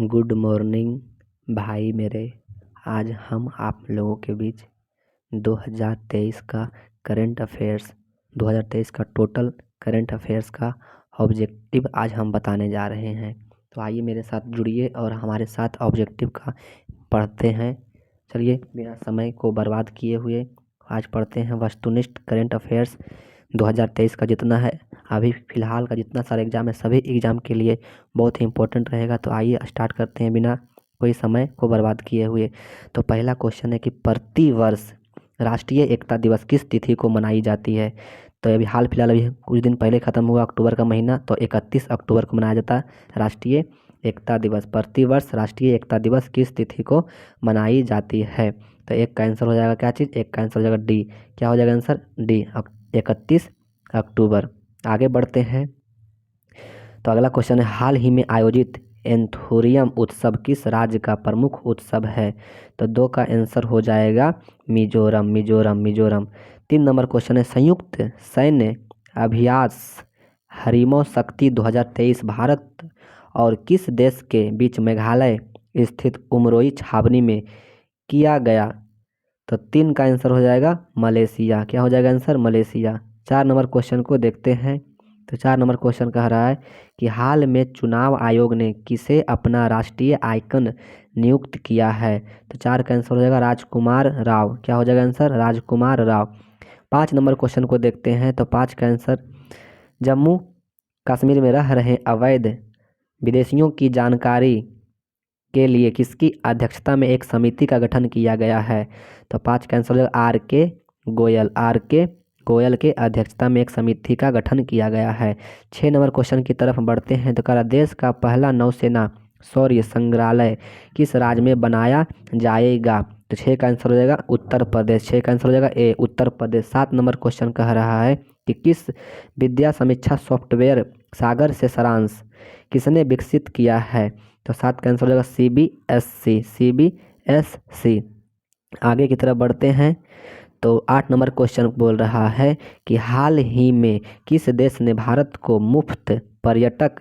Good morning भाई मेरे। आज हम आप लोगों के बीच 2023 का करंट अफेयर्स 2023 का टोटल करंट अफेयर्स का ऑब्जेक्टिव आज हम बताने जा रहे हैं। तो आइए मेरे साथ जुड़िए और हमारे साथ ऑब्जेक्टिव का पढ़ते हैं। चलिए बिना समय को बर्बाद किए हुए आज पढ़ते हैं वस्तुनिष्ठ करंट अफेयर्स 2023 का जितना है, अभी फ़िलहाल का जितना सारे एग्ज़ाम है, सभी एग्ज़ाम के लिए बहुत ही इम्पोर्टेंट रहेगा। तो आइए स्टार्ट करते हैं बिना कोई समय को बर्बाद किए हुए। तो पहला क्वेश्चन है कि प्रति वर्ष राष्ट्रीय एकता दिवस किस तिथि को मनाई जाती है। तो अभी हाल फिलहाल अभी कुछ दिन पहले ख़त्म हुआ अक्टूबर का महीना, तो 31 अक्टूबर को मनाया जाता है राष्ट्रीय एकता दिवस। प्रतिवर्ष राष्ट्रीय एकता दिवस किस तिथि को मनाई जाती है। तो एक का आंसर हो जाएगा क्या चीज़, एक का आंसर हो जाएगा डी। क्या हो जाएगा आंसर, डी 31 अक्टूबर। आगे बढ़ते हैं। तो अगला क्वेश्चन है हाल ही में आयोजित एंथोरियम उत्सव किस राज्य का प्रमुख उत्सव है। तो दो का आंसर हो जाएगा मिजोरम। मिजोरम। 3 नंबर क्वेश्चन है संयुक्त सैन्य अभ्यास हरिमो शक्ति 2023 भारत और किस देश के बीच मेघालय स्थित उमरोई छावनी में किया गया। तो 3 का आंसर हो जाएगा मलेशिया। क्या हो जाएगा आंसर, मलेशिया। 4 नंबर क्वेश्चन को देखते हैं। तो 4 नंबर क्वेश्चन कह रहा है कि हाल में चुनाव आयोग ने किसे अपना राष्ट्रीय आइकन नियुक्त किया है। तो 4 का आंसर हो जाएगा राजकुमार राव। क्या हो जाएगा आंसर, राजकुमार राव। 5 नंबर क्वेश्चन को देखते हैं। तो 5 का आंसर जम्मू कश्मीर में रह रहे अवैध विदेशियों की जानकारी के लिए किसकी अध्यक्षता में एक समिति का गठन किया गया है। तो 5 का आंसर हो जाएगा आर के गोयल। आर के गोयल के अध्यक्षता में एक समिति का गठन किया गया है। 6 नंबर क्वेश्चन की तरफ बढ़ते हैं। तो कहा देश का पहला नौसेना शौर्य संग्रहालय किस राज्य में बनाया जाएगा। तो 6 का आंसर हो जाएगा उत्तर प्रदेश। 6 का आंसर हो जाएगा ए, उत्तर प्रदेश। 7 नंबर क्वेश्चन कह रहा है कि किस विद्या समीक्षा सॉफ्टवेयर सागर से सारांश किसने विकसित किया है। तो 7 का आंसर हो जाएगा CBSC। आगे की तरफ बढ़ते हैं। तो 8 नंबर क्वेश्चन बोल रहा है कि हाल ही में किस देश ने भारत को मुफ्त पर्यटक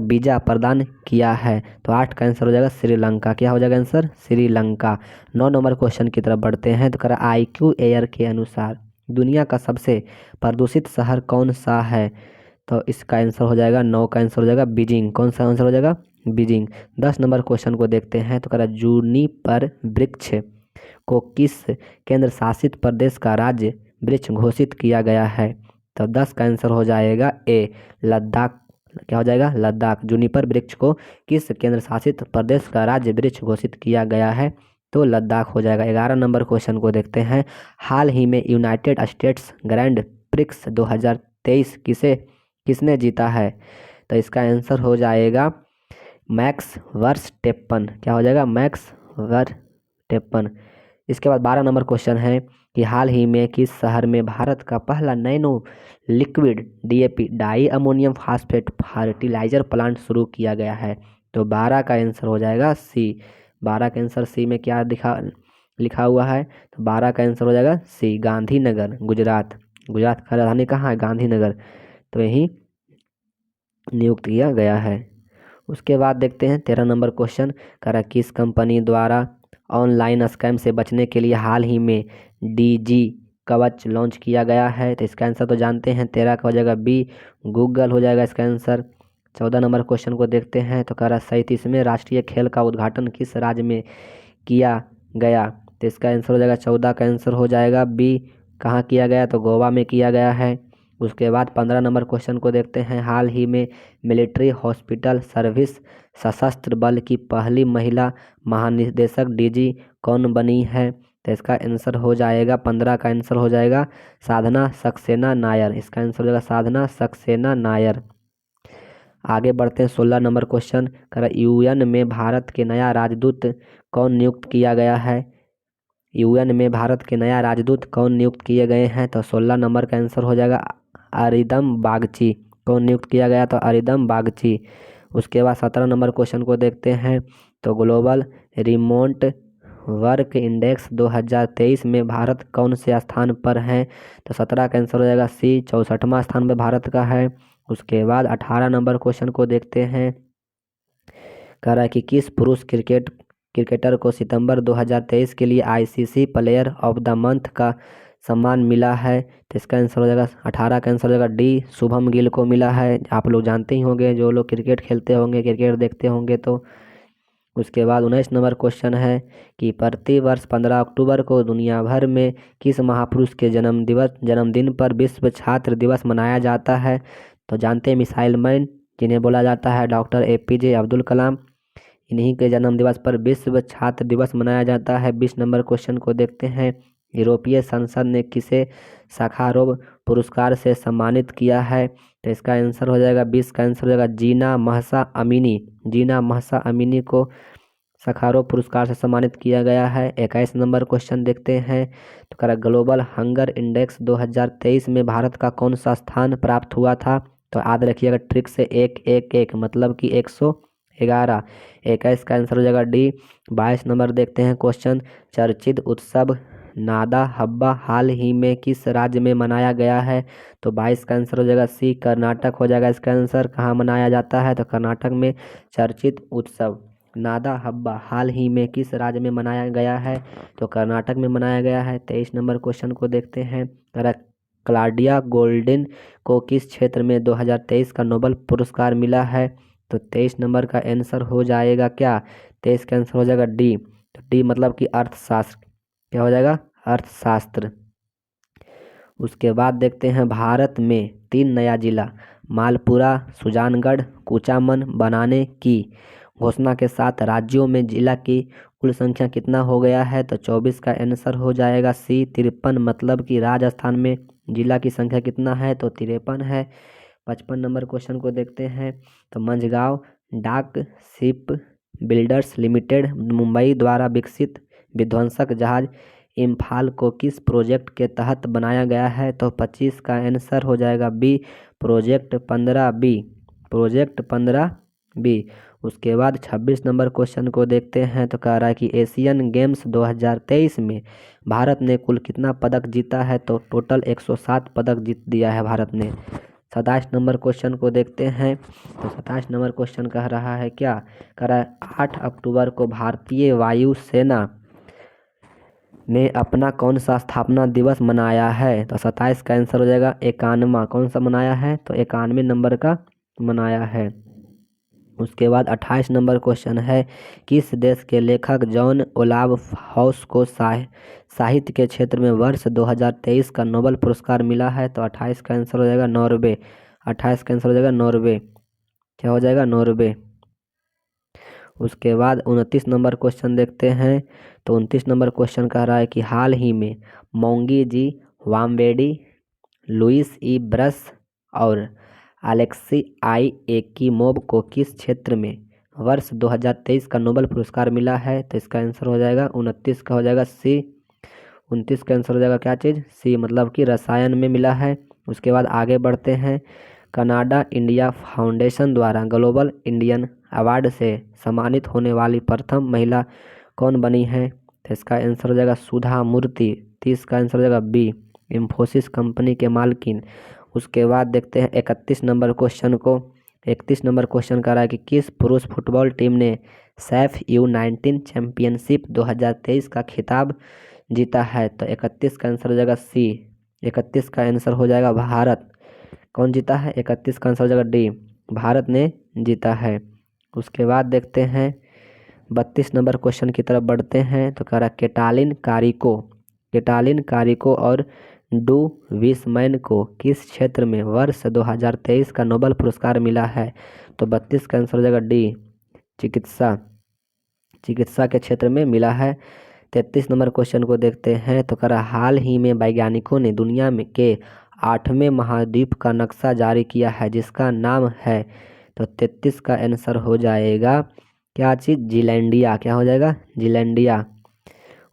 वीज़ा प्रदान किया है। तो 8 का आंसर हो जाएगा श्रीलंका। क्या हो जाएगा आंसर, श्रीलंका। 9 नंबर क्वेश्चन की तरफ बढ़ते हैं। तो करा IQ एयर के अनुसार दुनिया का सबसे प्रदूषित शहर कौन सा है। तो इसका आंसर हो जाएगा 9 का आंसर हो जाएगा बीजिंग। कौन सा आंसर हो जाएगा, बीजिंग। 10 नंबर क्वेश्चन को देखते हैं। तो करा जूनिपर वृक्ष को किस केंद्र शासित प्रदेश का राज्य वृक्ष घोषित किया गया है। तो 10 का आंसर हो जाएगा ए, लद्दाख। क्या हो जाएगा, लद्दाख। जूनिपर वृक्ष को किस केंद्र शासित प्रदेश का राज्य वृक्ष घोषित किया गया है। तो लद्दाख हो जाएगा। 11 नंबर क्वेश्चन को देखते हैं। हाल ही में यूनाइटेड स्टेट्स ग्रैंड प्रिक्स 2023 किसने जीता है। तो इसका आंसर हो जाएगा मैक्स वर्स्टेपन। क्या हो जाएगा, मैक्स वर्स्टेपन। इसके बाद 12 नंबर क्वेश्चन है कि हाल ही में किस शहर में भारत का पहला nano liquid DAP di ammonium phosphate fertiliser plant शुरू किया गया है। तो 12 का आंसर हो जाएगा सी। 12 का आंसर सी में क्या लिखा हुआ है। तो 12 का आंसर हो जाएगा सी, गांधीनगर, गुजरात। गुजरात का राजधानी कहाँ है, गांधीनगर। तो यही नियुक्त किया गया है। उसके बाद देखते हैं 13 नंबर क्वेश्चन करा किस कंपनी द्वारा ऑनलाइन स्कैम से बचने के लिए हाल ही में DG कवच लॉन्च किया गया है। तो इसका आंसर तो जानते हैं, 13 का हो जाएगा बी, गूगल हो जाएगा इसका आंसर। 14 नंबर क्वेश्चन को देखते हैं। तो कह रहा 37वें राष्ट्रीय खेल का उद्घाटन किस राज्य में किया गया। तो इसका आंसर हो जाएगा 14 का आंसर हो जाएगा बी, कहाँ किया गया, तो गोवा में किया गया है। उसके बाद 15 नंबर क्वेश्चन को देखते हैं। हाल ही में मिलिट्री हॉस्पिटल सर्विस सशस्त्र बल की पहली महिला महानिदेशक DG कौन बनी है। तो इसका आंसर हो जाएगा 15 का आंसर हो जाएगा साधना सक्सेना नायर। इसका आंसर हो जाएगा साधना सक्सेना नायर। आगे बढ़ते हैं 16 नंबर क्वेश्चन कर UN में भारत के नया राजदूत कौन नियुक्त किया गया है। UN में भारत के नया राजदूत कौन नियुक्त किए गए हैं। तो 16 नंबर का आंसर हो जाएगा अरिदम बागची। कौन नियुक्त किया गया, तो अरिदम बागची। उसके बाद 17 नंबर क्वेश्चन को देखते हैं। तो ग्लोबल रिमोट वर्क इंडेक्स 2023 में भारत कौन से स्थान पर है। तो 17 का आंसर हो जाएगा सी, 64वां स्थान पर भारत का है। उसके बाद 18 नंबर क्वेश्चन को देखते हैं। कह रहा है कि किस पुरुष क्रिकेटर को सितंबर 2023 के लिए ICC player of the month का सम्मान मिला है? तो इसका आंसर हो जाएगा 18 का आंसर हो जाएगा डी, शुभम गिल को मिला है। आप लोग जानते ही होंगे, जो लोग क्रिकेट खेलते होंगे, क्रिकेट देखते होंगे। तो उसके बाद 19 नंबर क्वेश्चन है कि प्रति वर्ष 15 अक्टूबर को दुनिया भर में किस महापुरुष के जन्मदिन पर विश्व छात्र दिवस मनाया जाता है? तो जानते हैं मिसाइल मैन, जिन्हें बोला जाता है डॉक्टर एपीजे अब्दुल कलाम, इन्हीं के जन्म दिवस पर विश्व छात्र दिवस मनाया जाता है। 20 नंबर क्वेश्चन को देखते हैं। यूरोपीय संसद ने किसे साखारोव पुरस्कार से सम्मानित किया है? तो इसका आंसर हो जाएगा 20 का आंसर हो जाएगा जीना महसा अमीनी। जीना महसा अमीनी को साखारोव पुरस्कार से सम्मानित किया गया है। 21 नंबर क्वेश्चन देखते हैं। तो कह रहा ग्लोबल हंगर इंडेक्स 2023 में भारत का कौन सा स्थान प्राप्त हुआ था? तो याद रखिएगा ट्रिक से 111 मतलब कि 111। 21 का आंसर हो जाएगा डी। 22 नंबर देखते हैं क्वेश्चन। चर्चित उत्सव नादा हब्बा हाल ही में किस राज्य में मनाया गया है? तो 22 का आंसर हो जाएगा सी, कर्नाटक हो जाएगा इसका आंसर। कहाँ मनाया जाता है? तो कर्नाटक में चर्चित उत्सव नादा हब्बा हाल ही में किस राज्य में मनाया गया है? तो कर्नाटक में मनाया गया है। 23 नंबर क्वेश्चन को देखते हैं। क्लाउडिया गोल्डिन को किस क्षेत्र में 2023 का नोबेल पुरस्कार मिला है? तो 23 नंबर का आंसर हो जाएगा क्या? 23 का आंसर हो जाएगा डी। तो डी मतलब कि अर्थशास्त्र। क्या हो जाएगा? अर्थशास्त्र। उसके बाद देखते हैं भारत में 3 नया जिला मालपुरा, सुजानगढ़, कुचामन बनाने की घोषणा के साथ राज्यों में जिला की कुल संख्या कितना हो गया है? तो 24 का आंसर हो जाएगा सी, 53। मतलब कि राजस्थान में जिला की संख्या कितना है? तो 53 है। 55 नंबर क्वेश्चन को देखते हैं। तो मंझगांव डाक शिप बिल्डर्स लिमिटेड मुंबई द्वारा विकसित विध्वंसक जहाज इम्फाल को किस प्रोजेक्ट के तहत बनाया गया है? तो 25 का आंसर हो जाएगा B, project 15 B. Project 15 B. उसके बाद 26 नंबर क्वेश्चन को देखते हैं। तो कह रहा है कि एशियन गेम्स 2023 में भारत ने कुल कितना पदक जीता है? तो टोटल 107 पदक जीत दिया है भारत ने। 27 नंबर क्वेश्चन को देखते हैं। तो 27 नंबर क्वेश्चन कह रहा है क्या? कह रहा है 8 अक्टूबर को भारतीय वायुसेना ने अपना कौन सा स्थापना दिवस मनाया है? तो 27 का आंसर हो जाएगा 91। कौन सा मनाया है? तो 91 नंबर का मनाया है। उसके बाद 28 नंबर क्वेश्चन है। किस देश के लेखक जॉन ओलाव हाउस को साहित्य के क्षेत्र में वर्ष 2023 का नोबेल पुरस्कार मिला है? तो 28 का आंसर हो जाएगा नॉर्वे। 28 का आंसर हो जाएगा नॉर्वे। क्या हो जाएगा? नॉर्वे। उसके बाद 29 नंबर क्वेश्चन देखते हैं। तो 29 नंबर क्वेश्चन कह रहा है कि हाल ही में मोंगी जी वामवेडी, लुइस ई ब्रस और अलेक्सी आई एकीमोव को किस क्षेत्र में वर्ष 2023 का नोबेल पुरस्कार मिला है? तो इसका आंसर हो जाएगा 29 का हो जाएगा सी। 29 का आंसर हो जाएगा क्या चीज़? सी, मतलब कि रसायन में मिला है। उसके बाद आगे बढ़ते हैं। कनाडा इंडिया फाउंडेशन द्वारा ग्लोबल इंडियन अवार्ड से सम्मानित होने वाली प्रथम महिला कौन बनी है? तो इसका आंसर हो जाएगा सुधा मूर्ति। 30 का आंसर हो जाएगा बी, इंफोसिस कंपनी के मालकिन। उसके बाद देखते हैं 31 नंबर क्वेश्चन को। 31 नंबर क्वेश्चन कह रहा है कि किस पुरुष फुटबॉल टीम ने सैफ U19 चैंपियनशिप 2023 का खिताब जीता है? तो 31 का आंसर हो जाएगा सी। 31 का आंसर हो जाएगा भारत। कौन जीता है? 31 का आंसर हो जाएगा डी, भारत ने जीता है। उसके बाद देखते हैं 32 नंबर क्वेश्चन की तरफ बढ़ते हैं। तो कह रहा है केटालिन कारिको और डू विसमैन को किस क्षेत्र में वर्ष 2023 का नोबेल पुरस्कार मिला है? तो 32 का आंसर हो जाएगा डी, चिकित्सा के क्षेत्र में मिला है। 33 नंबर क्वेश्चन को देखते हैं। तो कह रहा हाल ही में वैज्ञानिकों ने दुनिया में के 8वें महाद्वीप का नक्शा जारी किया है, जिसका नाम है? तो 33 का आंसर हो जाएगा क्या चीज़? जीलैंडिया। क्या हो जाएगा? जीलैंडिया।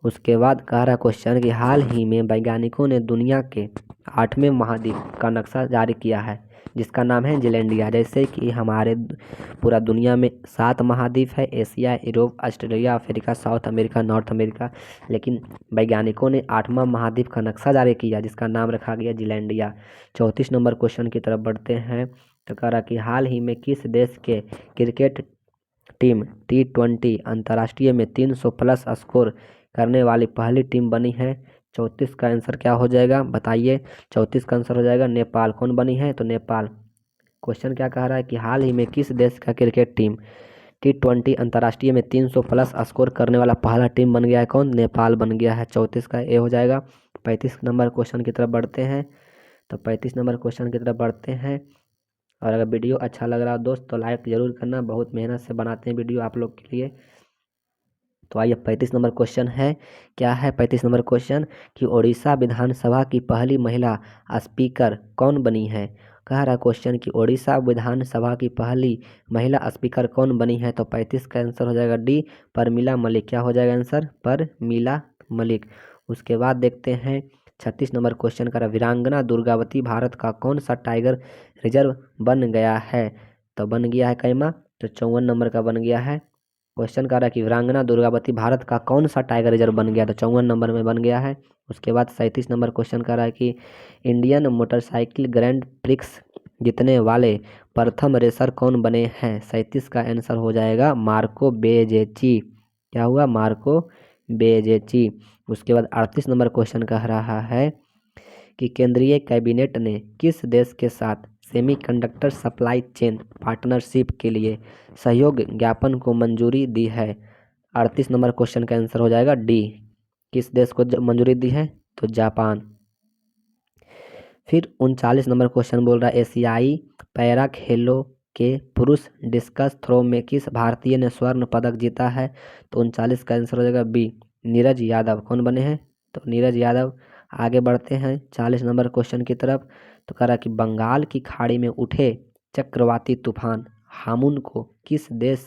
उसके बाद कह रहा क्वेश्चन कि हाल ही में वैज्ञानिकों ने दुनिया के 8वें महाद्वीप का नक्शा जारी किया है, जिसका नाम है जीलैंडिया। जैसे कि हमारे पूरा दुनिया में 7 महाद्वीप है, Asia, Europe, Australia, Africa, south America, north America. लेकिन वैज्ञानिकों ने 8वां महाद्वीप का नक्शा जारी किया, जिसका नाम रखा गया जीलैंडिया। 34 नंबर क्वेश्चन की तरफ बढ़ते हैं। तो कह रहा कि हाल ही में किस देश के क्रिकेट टीम T20 अंतर्राष्ट्रीय में 300 प्लस स्कोर करने वाली पहली टीम बनी है? 34 का आंसर क्या हो जाएगा बताइए? 34 का आंसर हो जाएगा नेपाल। कौन बनी है? तो नेपाल। क्वेश्चन क्या कह रहा है कि हाल ही में किस देश का क्रिकेट टीम T20 अंतर्राष्ट्रीय में 300 प्लस स्कोर करने वाला पहला टीम बन गया है? कौन? नेपाल बन गया है। 34 का ए हो जाएगा। 35 नंबर क्वेश्चन की तरफ बढ़ते हैं। तो 35 नंबर क्वेश्चन की तरफ बढ़ते हैं। और अगर वीडियो अच्छा लग रहा हो दोस्त तो लाइक ज़रूर करना, बहुत मेहनत से बनाते हैं वीडियो आप लोग के लिए। तो आइए 35 नंबर क्वेश्चन है, क्या है 35 नंबर क्वेश्चन कि उड़ीसा विधानसभा की पहली महिला स्पीकर कौन बनी है? कह रहा क्वेश्चन कि उड़ीसा विधानसभा की पहली महिला स्पीकर कौन बनी है? तो 35 का आंसर हो जाएगा डी, परमिला मलिक। क्या हो जाएगा आंसर? परमिला मलिक। उसके बाद देखते हैं 36 नंबर क्वेश्चन का वीरांगना दुर्गावती भारत का कौन सा टाइगर रिजर्व बन गया है? तो बन गया है कैमा? तो 54 नंबर का बन गया है। क्वेश्चन कह रहा है कि वीरांगना दुर्गावती भारत का कौन सा टाइगर रिजर्व बन गया? तो 54 नंबर में बन गया है। उसके बाद 37 नंबर क्वेश्चन कह रहा है कि इंडियन मोटरसाइकिल ग्रैंड प्रिक्स जीतने वाले प्रथम रेसर कौन बने हैं? 37 का आंसर हो जाएगा मार्को बेजेची। क्या हुआ? मार्को बेजेची। उसके बाद 38 नंबर क्वेश्चन कह रहा है कि केंद्रीय कैबिनेट ने किस देश के साथ सेमीकंडक्टर सप्लाई चेन पार्टनरशिप के लिए सहयोग ज्ञापन को मंजूरी दी है? 38 नंबर क्वेश्चन का आंसर हो जाएगा डी। किस देश को मंजूरी दी है? तो जापान। फिर 39 नंबर क्वेश्चन बोल रहा है एशियाई पैरा खेलों के पुरुष डिस्कस थ्रो में किस भारतीय ने स्वर्ण पदक जीता है? तो 39 का आंसर हो जाएगा बी, नीरज यादव। कौन बने हैं? तो नीरज यादव। आगे बढ़ते हैं 40 नंबर क्वेश्चन की तरफ। तो कह रहा कि बंगाल की खाड़ी में उठे चक्रवाती तूफान हामुन को किस देश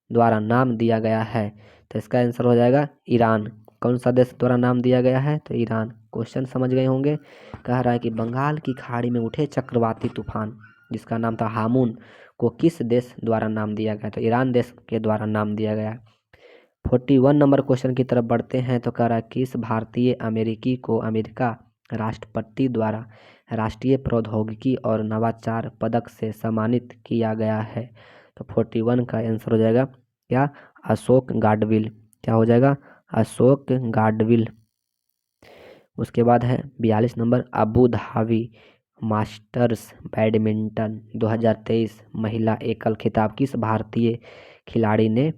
द्वारा नाम दिया गया है? तो इसका आंसर हो जाएगा ईरान। कौन सा देश द्वारा नाम दिया गया है? तो ईरान। क्वेश्चन समझ गए होंगे। कह रहा है कि बंगाल की खाड़ी में उठे चक्रवाती तूफान जिसका नाम था हामुन को किस देश द्वारा नाम दिया गया? तो ईरान देश के द्वारा नाम दिया गया। 41 नंबर क्वेश्चन की तरफ बढ़ते हैं। तो कह रहा है किस भारतीय अमेरिकी को अमेरिका राष्ट्रपति द्वारा राष्ट्रीय प्रौद्योगिकी और नवाचार पदक से सम्मानित किया गया है? तो 41 का आंसर हो जाएगा क्या? अशोक गाडविल। क्या हो जाएगा? अशोक गाडविल। उसके बाद है 42 number Abu Dhabi masters badminton 2023 महिला एकल खिताब किस भारतीय खिलाड़ी ने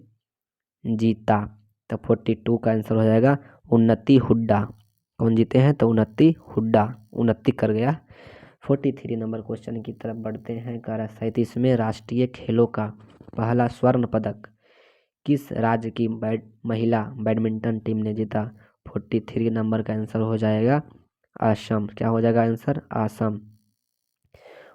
जीता? तो 42 का आंसर हो जाएगा उन्नति हुड्डा। कौन जीते हैं? तो उन्नति हुड्डा। उन्नति कर गया। 43 नंबर क्वेश्चन की तरफ बढ़ते हैं। कह रहा 37वें राष्ट्रीय खेलों का पहला स्वर्ण पदक किस राज्य की महिला बैडमिंटन टीम ने जीता? 43 नंबर का आंसर हो जाएगा असम। क्या हो जाएगा आंसर? असम।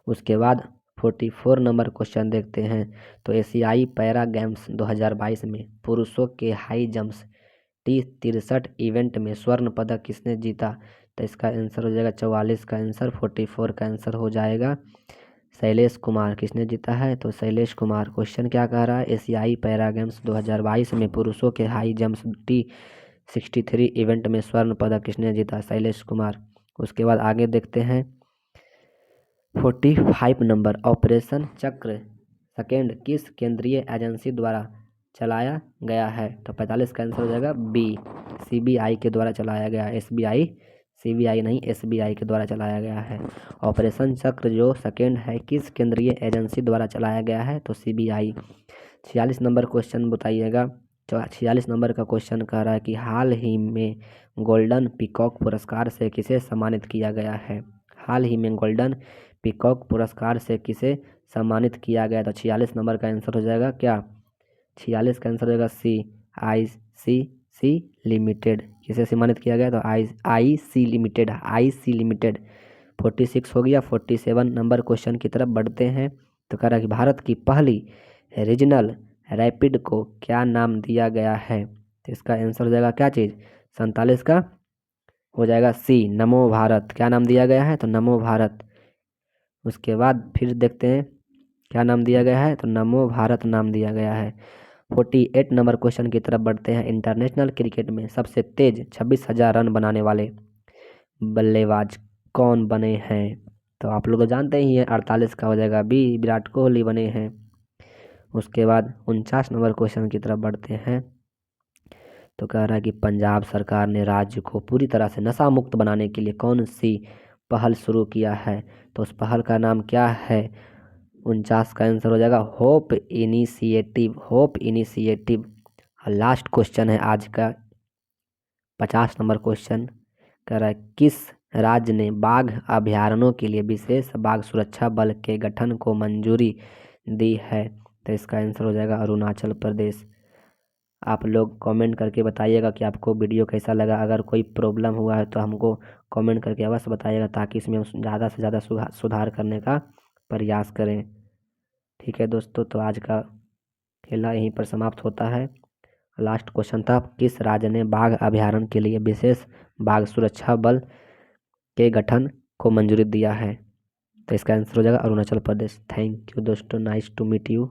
उसके बाद 44 नंबर क्वेश्चन देखते हैं। तो एशियाई पैरा गेम्स 2022 में पुरुषों के हाई जंप्स T63 इवेंट में स्वर्ण पदक किसने जीता? तो इसका आंसर हो जाएगा 44 का आंसर। 44 का आंसर हो जाएगा शैलेश कुमार। किसने जीता है? तो शैलेश कुमार। क्वेश्चन क्या कह रहा है? एशियाई पैरा गेम्स 2022 में पुरुषों के हाई जंप्स T63 इवेंट में स्वर्ण पदक किसने जीता? शैलेश कुमार। उसके बाद आगे देखते हैं 45 नंबर ऑपरेशन चक्र सेकेंड किस केंद्रीय एजेंसी द्वारा चलाया गया है? तो 45 का आंसर हो जाएगा बी, सीबीआई के द्वारा चलाया गया। एसबीआई, सीबीआई नहीं, एसबीआई के द्वारा चलाया गया है। ऑपरेशन चक्र जो सेकेंड है किस केंद्रीय एजेंसी द्वारा चलाया गया है? तो सीबीआई। 46 नंबर क्वेश्चन बताइएगा। 46 नंबर का क्वेश्चन कह रहा है कि हाल ही में गोल्डन पीकॉक पुरस्कार से किसे सम्मानित किया गया है? हाल ही में गोल्डन पीकॉक पुरस्कार से किसे सम्मानित किया गया? तो 46 नंबर का आंसर हो जाएगा क्या? 46 का आंसर हो जाएगा सी, आईसीसी लिमिटेड। किसे सम्मानित किया गया? तो आईसी लिमिटेड, आईसी लिमिटेड। 46 हो गया। 47 नंबर क्वेश्चन की तरफ बढ़ते हैं। तो कह रहा है कि भारत की पहली रीजनल रैपिड को क्या नाम दिया गया है? तो इसका आंसर हो जाएगा क्या चीज़? 47 का हो जाएगा सी, नमो भारत। क्या नाम दिया गया है? तो नमो भारत। उसके बाद फिर देखते हैं क्या नाम दिया गया है? तो नमो भारत नाम दिया गया है। 48 नंबर क्वेश्चन की तरफ बढ़ते हैं। इंटरनेशनल क्रिकेट में सबसे तेज 26,000 रन बनाने वाले बल्लेबाज कौन बने हैं? तो आप लोग तो जानते ही हैं 48 का हो जाएगा बी, विराट कोहली बने हैं। उसके बाद 49 नंबर क्वेश्चन की तरफ बढ़ते हैं। तो कह रहा है कि पंजाब सरकार ने राज्य को पूरी तरह से नशा मुक्त बनाने के लिए कौन सी पहल शुरू किया है? तो उस पहल का नाम क्या है? 49 का आंसर हो जाएगा hope initiative. Hope initiative. Last question है आज का 50 नंबर क्वेश्चन। कह रहा है किस राज्य ने बाघ अभयारण्यों के लिए विशेष बाघ सुरक्षा बल के गठन को मंजूरी दी है? तो इसका आंसर हो जाएगा अरुणाचल प्रदेश। आप लोग कमेंट करके बताइएगा कि आपको वीडियो कैसा लगा। अगर कोई प्रॉब्लम हुआ है तो हमको कमेंट करके अवश्य बताइएगा, ताकि इसमें हम ज़्यादा से ज़्यादा सुधार करने का प्रयास करें। ठीक है दोस्तों, तो आज का खेला यहीं पर समाप्त होता है। लास्ट क्वेश्चन था किस राज्य ने बाघ अभयारण्य के लिए विशेष बाघ सुरक्षा बल के गठन को मंजूरी दिया है? तो इसका आंसर हो जाएगा अरुणाचल प्रदेश। थैंक यू दोस्तों, नाइस टू मीट यू।